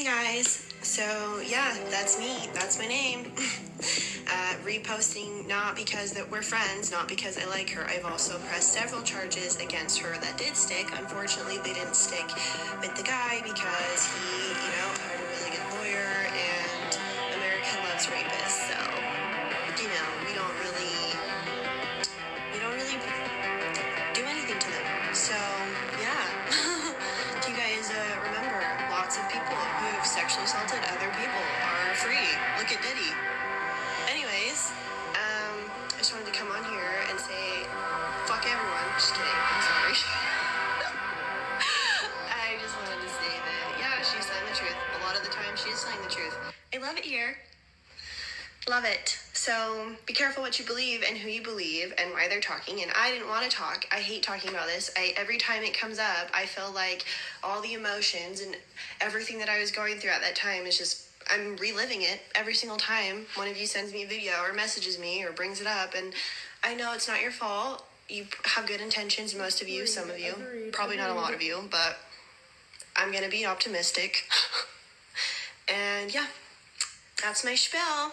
Hey guys, so yeah, that's me, that's my name. Reposting not because that we're friends, not because I like her. I've also pressed several charges against her that did stick. Unfortunately, they didn't stick with the guy because he, hired a really good lawyer and America loves rapists, so, we don't really do anything to them. So, yeah. Do you guys remember lots of people who've sexually assaulted other people are free? Look at Diddy. Anyways, I just wanted to come on here and say, fuck everyone. Just kidding. I'm sorry. I just wanted to say that, yeah, she's telling the truth. A lot of the time, she's telling the truth. I love it here. Love it. So be careful what you believe and who you believe and why they're talking. And I didn't want to talk. I hate talking about this. Every time it comes up, I feel like all the emotions and everything that I was going through at that time is just, I'm reliving it every single time one of you sends me a video or messages me or brings it up. And I know it's not your fault. You have good intentions, most of you, some of you, probably not a lot of you, but I'm going to be optimistic. And yeah, that's my spiel.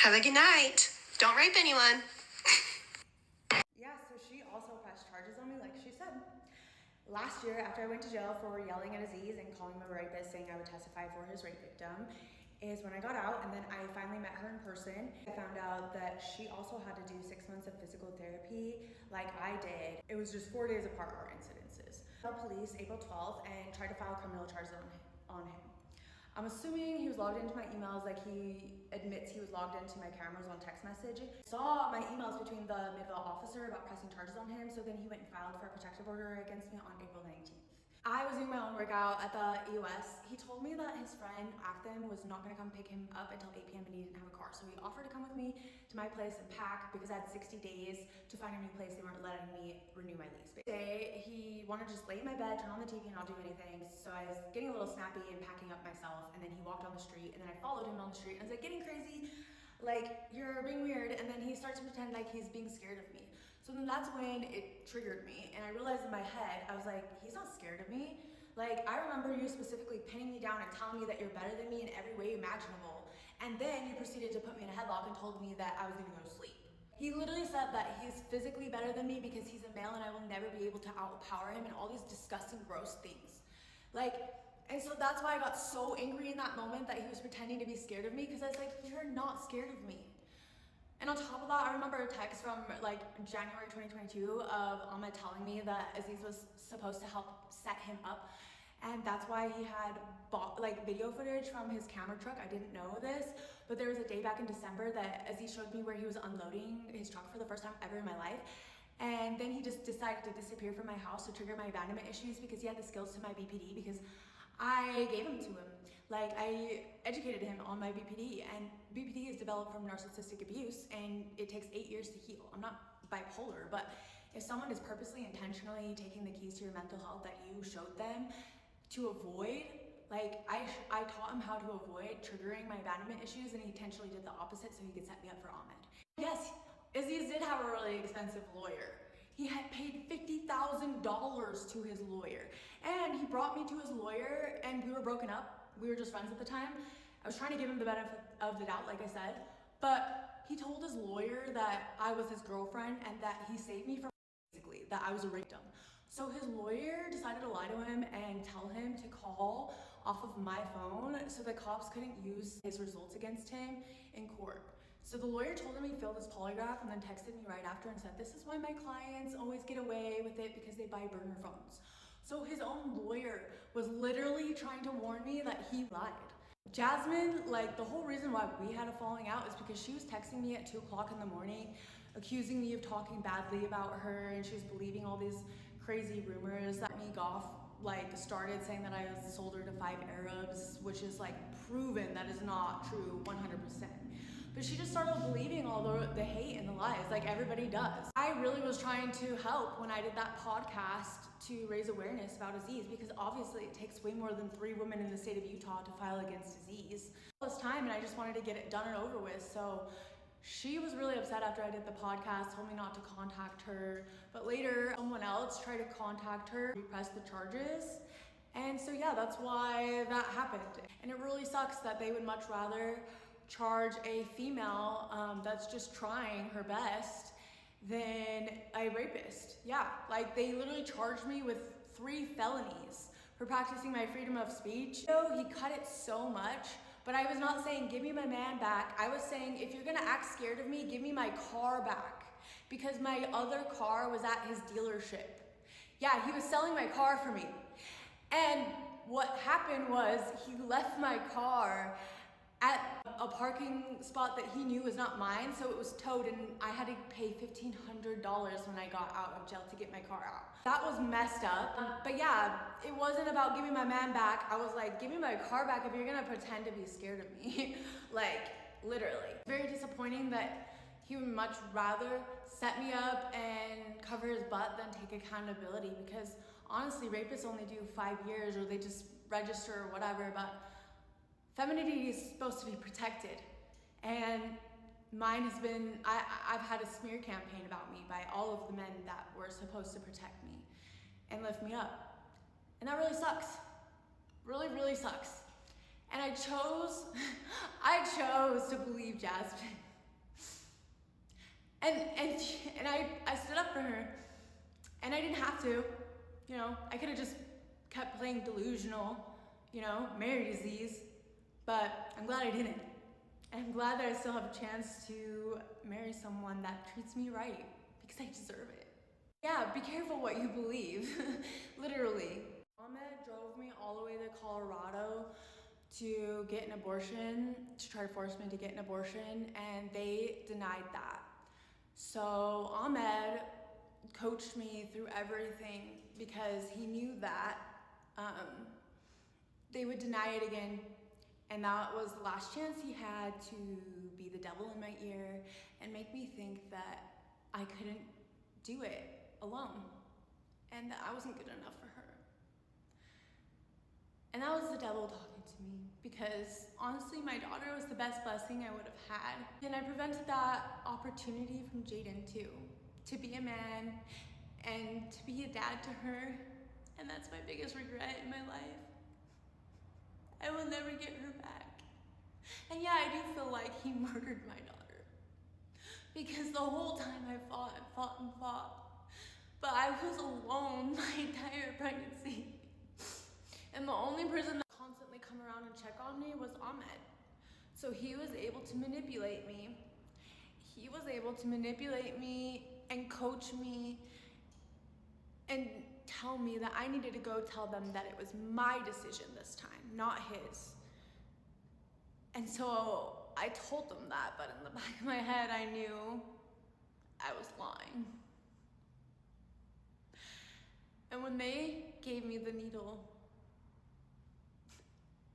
Have a good night. Don't rape anyone. Yeah, so she also pressed charges on me, like she said. Last year, after I went to jail for yelling at Aziz and calling him a rapist, saying I would testify for his rape victim, is when I got out and then I finally met her in person. I found out that she also had to do 6 months of physical therapy like I did. It was just 4 days apart, our incidences. I called police April 12th and tried to file criminal charges on him. I'm assuming he was logged into my emails, like he admits he was logged into my cameras on text message. Saw my emails between the Midvale officer about pressing charges on him, so then he went and filed for a protective order against me on April 19th. I was doing my own workout at the EOS. He told me that his friend Acton was not gonna come pick him up until 8 p.m. and he didn't have a car. So he offered to come with me to my place and pack because I had 60 days to find a new place. They weren't letting me renew my lease. Today, he wanted to just lay in my bed, turn on the TV and not do anything. So I was getting a little snappy and packing up myself. And then he walked on the street and then I followed him on the street and I was like, getting crazy, like you're being weird. And then he starts to pretend like he's being scared of me. So then that's when it triggered me. And I realized in my head, I was like, he's not scared of me. Like, I remember you specifically pinning me down and telling me that you're better than me in every way imaginable. And then you proceeded to put me in a headlock and told me that I was gonna go to sleep. He literally said that he's physically better than me because he's a male and I will never be able to outpower him and all these disgusting, gross things. And so that's why I got so angry in that moment that he was pretending to be scared of me because I was like, you're not scared of me. And on top of that, I remember a text from January 2022 of Ahmed telling me that Aziz was supposed to help set him up. And that's why he had bought video footage from his camera truck. I didn't know this, but there was a day back in December that Aziz showed me where he was unloading his truck for the first time ever in my life. And then he just decided to disappear from my house to trigger my abandonment issues because he had the skills to my BPD because I gave him to him. I educated him on my BPD, and BPD is developed from narcissistic abuse and it takes 8 years to heal. I'm not bipolar, but if someone is purposely, intentionally taking the keys to your mental health that you showed them to avoid, I taught him how to avoid triggering my abandonment issues, and he intentionally did the opposite so he could set me up for Ahmed. Yes, Aziz did have a really expensive lawyer. He had paid $50,000 to his lawyer. And he brought me to his lawyer and we were broken up. We were just friends at the time. I was trying to give him the benefit of the doubt, like I said. But he told his lawyer that I was his girlfriend and that he saved me from basically, that I was a victim. So his lawyer decided to lie to him and tell him to call off of my phone so the cops couldn't use his results against him in court. So the lawyer told him he failed his polygraph and then texted me right after and said, this is why my clients always get away with it because they buy burner phones. So his own lawyer was literally trying to warn me that he lied. Jasmine, the whole reason why we had a falling out is because she was texting me at 2 o'clock in the morning, accusing me of talking badly about her, and she was believing all these crazy rumors that me Goff started saying that I sold her to 5 Arabs, which is proven that is not true 100%. But she just started believing all the hate and the lies, like everybody does. I really was trying to help when I did that podcast to raise awareness about Aziz, because obviously it takes way more than 3 women in the state of Utah to file against Aziz. All this time, and I just wanted to get it done and over with. So she was really upset after I did the podcast, told me not to contact her. But later, someone else tried to contact her, repress the charges. And so yeah, that's why that happened. And it really sucks that they would much rather charge a female that's just trying her best than a rapist. Yeah, like they literally charged me with 3 felonies for practicing my freedom of speech. So he cut it so much, but I was not saying, give me my man back. I was saying, if you're gonna act scared of me, give me my car back. Because my other car was at his dealership. Yeah, he was selling my car for me. And what happened was he left my car at a parking spot that he knew was not mine, so it was towed, and I had to pay $1,500 when I got out of jail to get my car out. That was messed up. But yeah, it wasn't about give me my man back. I was like, give me my car back if you're gonna pretend to be scared of me. Like, literally. Very disappointing that he would much rather set me up and cover his butt than take accountability, because honestly, rapists only do 5 years, or they just register or whatever, but femininity is supposed to be protected. And mine has been, I've had a smear campaign about me by all of the men that were supposed to protect me and lift me up. And that really sucks. Really, really sucks. And I chose to believe Jasmine. And I stood up for her, and I didn't have to, you know, I could have just kept playing delusional, you know, Mary disease, but I'm glad I didn't. And I'm glad that I still have a chance to marry someone that treats me right, because I deserve it. Yeah, be careful what you believe, literally. Ahmed drove me all the way to Colorado to get an abortion, to try to force me to get an abortion, and they denied that. So Ahmed coached me through everything because he knew that they would deny it again, and that was the last chance he had to be the devil in my ear and make me think that I couldn't do it alone and that I wasn't good enough for her. And that was the devil talking to me, because honestly, my daughter was the best blessing I would have had. And I prevented that opportunity from Jaden too, to be a man and to be a dad to her. And that's my biggest regret in my life. I will never get her back. And yeah, I do feel like he murdered my daughter, because the whole time I fought and fought and fought, but I was alone my entire pregnancy. And the only person that constantly come around and check on me was Ahmed. So he was able to manipulate me. He was able to manipulate me and coach me and tell me that I needed to go tell them that it was my decision this time, not his. And so I told them that, but in the back of my head, I knew I was lying. And when they gave me the needle,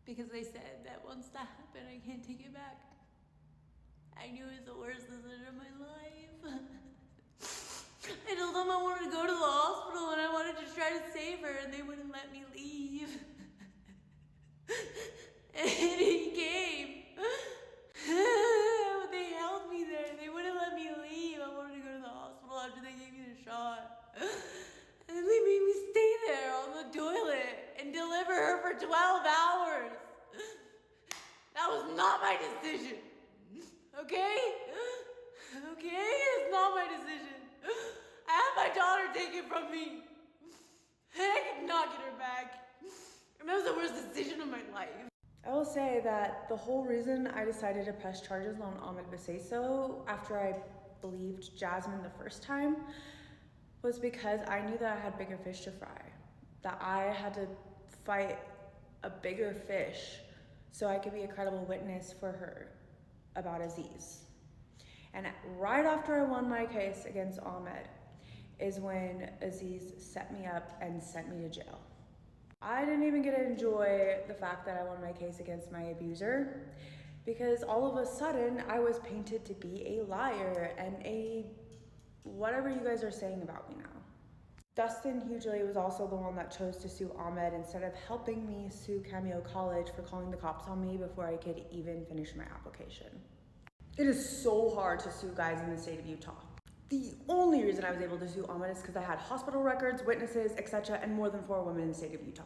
because they said that once that happened, I can't take it back, I knew it was the worst decision of my life. I told them I wanted to go to the hospital and I wanted to try to save her, and they wouldn't let me leave. And he came. They held me there. They wouldn't let me leave. I wanted to go to the hospital after they gave me the shot. And then they made me stay there on the toilet and deliver her for 12 hours. That was not my decision. Okay? Okay? It's not my decision. I had my daughter taken from me. And I could not get her back. And that was the worst decision of my life. I will say that the whole reason I decided to press charges on Ahmed Baseso after I believed Jasmine the first time was because I knew that I had bigger fish to fry. That I had to fight a bigger fish so I could be a credible witness for her about Aziz. And right after I won my case against Ahmed is when Aziz set me up and sent me to jail. I didn't even get to enjoy the fact that I won my case against my abuser, because all of a sudden I was painted to be a liar and a whatever you guys are saying about me now. Dustin hugely was also the one that chose to sue Ahmed instead of helping me sue Cameo College for calling the cops on me before I could even finish my application. It is so hard to sue guys in the state of Utah. The only reason I was able to sue Ahmed is because I had hospital records, witnesses, etc., and more than 4 women in the state of Utah.